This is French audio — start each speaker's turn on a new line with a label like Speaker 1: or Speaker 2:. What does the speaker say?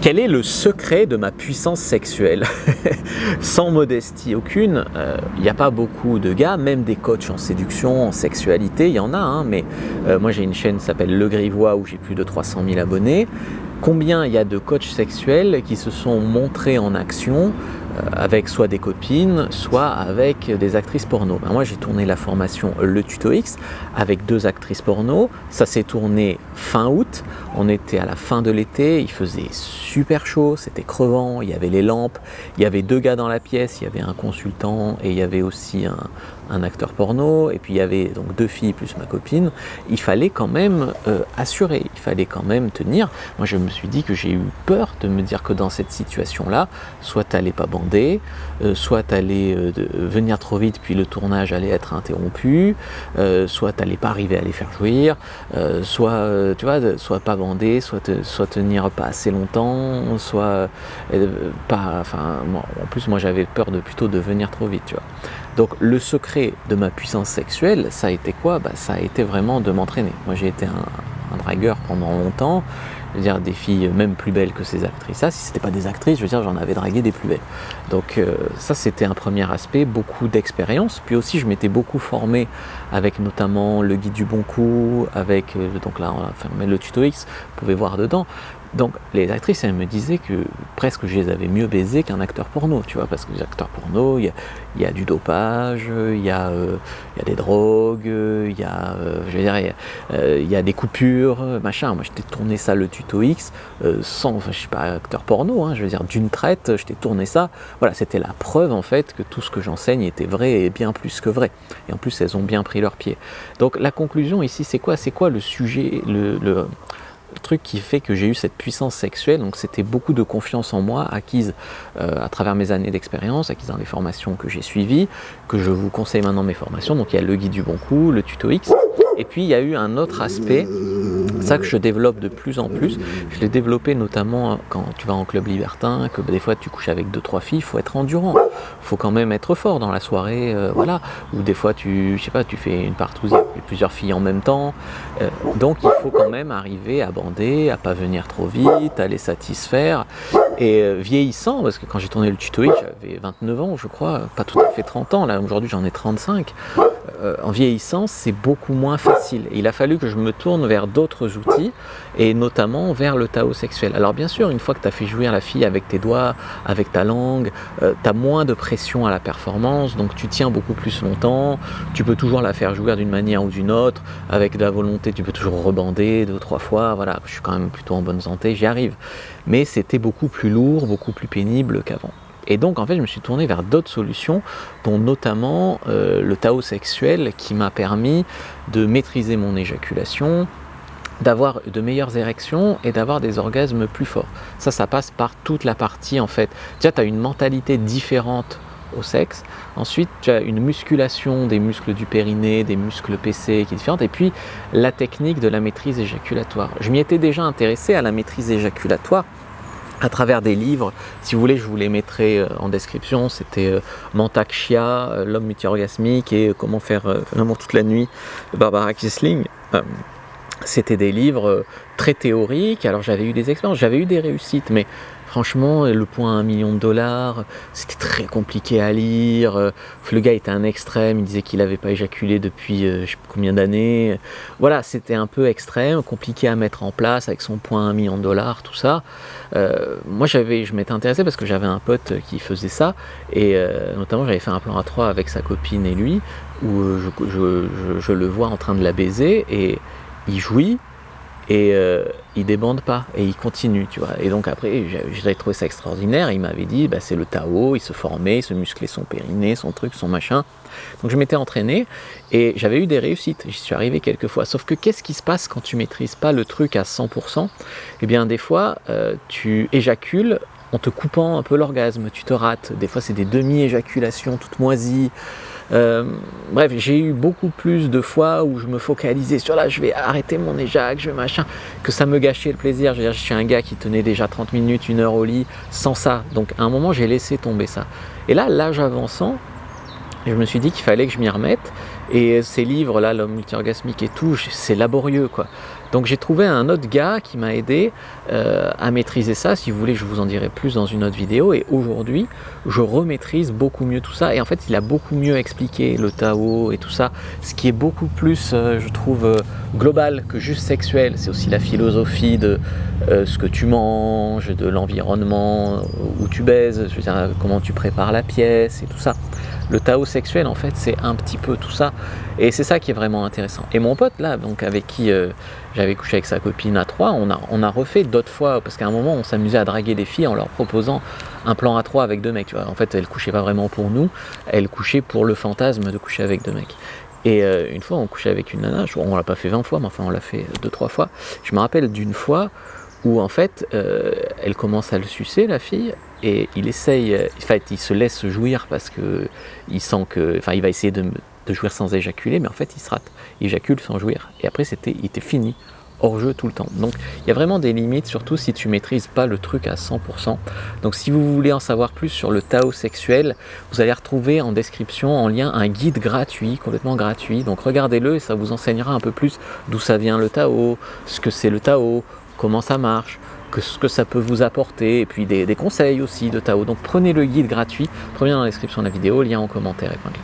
Speaker 1: Quel est le secret de ma puissance sexuelle? Sans modestie aucune, il n'y a pas beaucoup de gars, même des coachs en séduction, en sexualité, il y en a, hein, mais moi j'ai une chaîne qui s'appelle Le Grivois où j'ai plus de 300 000 abonnés. Combien il y a de coachs sexuels qui se sont montrés en action avec soit des copines, soit avec des actrices porno. Moi j'ai tourné la formation Le Tuto X avec 2 actrices porno, ça s'est tourné fin août, on était à la fin de l'été, il faisait super chaud, c'était crevant, il y avait les lampes, il y avait 2 gars dans la pièce, il y avait un consultant et il y avait aussi un acteur porno, et puis il y avait donc 2 filles plus ma copine. Il fallait quand même assurer, il fallait quand même tenir. Moi je me suis dit que j'ai eu peur de me dire que dans cette situation-là, soit t'allais pas bander, soit t'allais venir trop vite puis le tournage allait être interrompu, soit t'allais pas arriver à les faire jouir, soit tu vois, soit pas bander, soit tenir pas assez longtemps, soit pas, enfin en plus moi j'avais peur plutôt de venir trop vite, tu vois. Donc le secret de ma puissance sexuelle, ça a été quoi? Ça a été vraiment de m'entraîner. Moi j'ai été un dragueur pendant longtemps, je veux dire des filles même plus belles que ces actrices-là. Si c'était pas des actrices, je veux dire j'en avais dragué des plus belles. Donc ça c'était un premier aspect, beaucoup d'expérience. Puis aussi je m'étais beaucoup formé avec notamment le guide du bon coup, avec donc là on a fermé le tuto X, vous pouvez voir dedans. Donc les actrices, elles me disaient que presque je les avais mieux baisées qu'un acteur porno, tu vois, parce que les acteurs porno, il y a du dopage, il y a des drogues, il y a des coupures, machin. Moi, je t'ai tourné ça le tuto X sans, enfin, je suis pas acteur porno, hein, je veux dire d'une traite, je t'ai tourné ça. Voilà, c'était la preuve en fait que tout ce que j'enseigne était vrai et bien plus que vrai. Et en plus, elles ont bien pris leur pied. Donc la conclusion ici, c'est quoi? C'est quoi le sujet, le truc qui fait que j'ai eu cette puissance sexuelle? Donc c'était beaucoup de confiance en moi acquise à travers mes années d'expérience, acquise dans les formations que j'ai suivies, que je vous conseille maintenant mes formations. Donc il y a le guide du bon coup, le tuto X, et puis il y a eu un autre aspect, ça que je développe de plus en plus. Je l'ai développé notamment quand tu vas en club libertin, que des fois tu couches avec 2-3 filles, il faut être endurant, il faut quand même être fort dans la soirée, voilà. Ou des fois je sais pas, tu fais une partouze avec plusieurs filles en même temps, donc il faut quand même arriver à bander, à pas venir trop vite, à les satisfaire. Et vieillissant, parce que quand j'ai tourné le tuto X, j'avais 29 ans je crois, pas tout à fait 30 ans, là aujourd'hui j'en ai 35. En vieillissant, c'est beaucoup moins facile. Et il a fallu que je me tourne vers d'autres outils, et notamment vers le Tao sexuel. Alors bien sûr, une fois que tu as fait jouir la fille avec tes doigts, avec ta langue, tu as moins de pression à la performance, donc tu tiens beaucoup plus longtemps, tu peux toujours la faire jouir d'une manière ou d'une autre, avec de la volonté, tu peux toujours rebander 2-3 fois, voilà, je suis quand même plutôt en bonne santé, j'y arrive. Mais c'était beaucoup plus lourd, beaucoup plus pénible qu'avant. Et donc en fait je me suis tourné vers d'autres solutions, dont notamment le Tao sexuel, qui m'a permis de maîtriser mon éjaculation, d'avoir de meilleures érections et d'avoir des orgasmes plus forts. Ça passe par toute la partie en fait. Déjà tu as une mentalité différente au sexe, ensuite tu as une musculation des muscles du périnée, des muscles PC qui est différente, et puis la technique de la maîtrise éjaculatoire. Je m'y étais déjà intéressé à la maîtrise éjaculatoire à travers des livres, si vous voulez je vous les mettrai en description. C'était Mantak Chia, l'homme multi-orgasmique, et comment faire l'amour toute la nuit, de Barbara Kissling. C'était des livres très théoriques. Alors j'avais eu des expériences, j'avais eu des réussites, mais franchement, le point à $1 million, c'était très compliqué à lire. Le gars était un extrême, il disait qu'il n'avait pas éjaculé depuis je ne sais pas combien d'années. Voilà, c'était un peu extrême, compliqué à mettre en place avec son point à $1 million, tout ça. Moi, je m'étais intéressé parce que j'avais un pote qui faisait ça, et notamment j'avais fait un plan à 3 avec sa copine et lui, où je le vois en train de la baiser, et il jouit, et il débande pas, et il continue, tu vois. Et donc après j'avais trouvé ça extraordinaire, et il m'avait dit c'est le Tao, il se formait, il se musclait son périnée, son truc, son machin. Donc je m'étais entraîné et j'avais eu des réussites, j'y suis arrivé quelques fois. Sauf que qu'est-ce qui se passe quand tu maîtrises pas le truc à 100%? Eh bien des fois tu éjacules en te coupant un peu l'orgasme, tu te rates, des fois c'est des demi-éjaculations toutes moisies. Bref, j'ai eu beaucoup plus de fois où je me focalisais sur là, je vais arrêter mon éjac, je vais machin, que ça me gâchait le plaisir. Je veux dire, je suis un gars qui tenait déjà 30 minutes, 1 heure au lit sans ça. Donc à un moment, j'ai laissé tomber ça. Et là, l'âge avançant, je me suis dit qu'il fallait que je m'y remette. Et ces livres là, l'homme multi-orgasmique et tout, c'est laborieux quoi. Donc j'ai trouvé un autre gars qui m'a aidé à maîtriser ça. Si vous voulez, je vous en dirai plus dans une autre vidéo. Et aujourd'hui, je remaîtrise beaucoup mieux tout ça. Et en fait, il a beaucoup mieux expliqué le Tao et tout ça, ce qui est beaucoup plus, je trouve, global que juste sexuel. C'est aussi la philosophie de ce que tu manges, de l'environnement où tu baises, je veux dire, comment tu prépares la pièce et tout ça. Le Tao sexuel, en fait, c'est un petit peu tout ça. Et c'est ça qui est vraiment intéressant. Et mon pote, là, donc avec qui j'avais couché avec sa copine à 3, on a refait d'autres fois, parce qu'à un moment, on s'amusait à draguer des filles en leur proposant un plan à 3 avec 2 mecs. Tu vois. En fait, elle couchait pas vraiment pour nous, elle couchait pour le fantasme de coucher avec 2 mecs. Et une fois, on couchait avec une nana, on l'a pas fait 20 fois, mais enfin, on l'a fait 2-3 fois. Je me rappelle d'une fois où, en fait, elle commence à le sucer, la fille, et il essaye, en fait, il se laisse jouir parce que il sent que, enfin, il va essayer de jouir sans éjaculer, mais en fait, il se rate. Il éjacule sans jouir. Et après, il était fini, hors jeu tout le temps. Donc, il y a vraiment des limites, surtout si tu maîtrises pas le truc à 100%. Donc, si vous voulez en savoir plus sur le Tao sexuel, vous allez retrouver en description, en lien, un guide gratuit, complètement gratuit. Donc, regardez-le et ça vous enseignera un peu plus d'où ça vient le Tao, ce que c'est le Tao, comment ça marche, ce que ça peut vous apporter, et puis des conseils aussi de Tao. Donc prenez le guide gratuit, premier dans la description de la vidéo, lien en commentaire épinglé.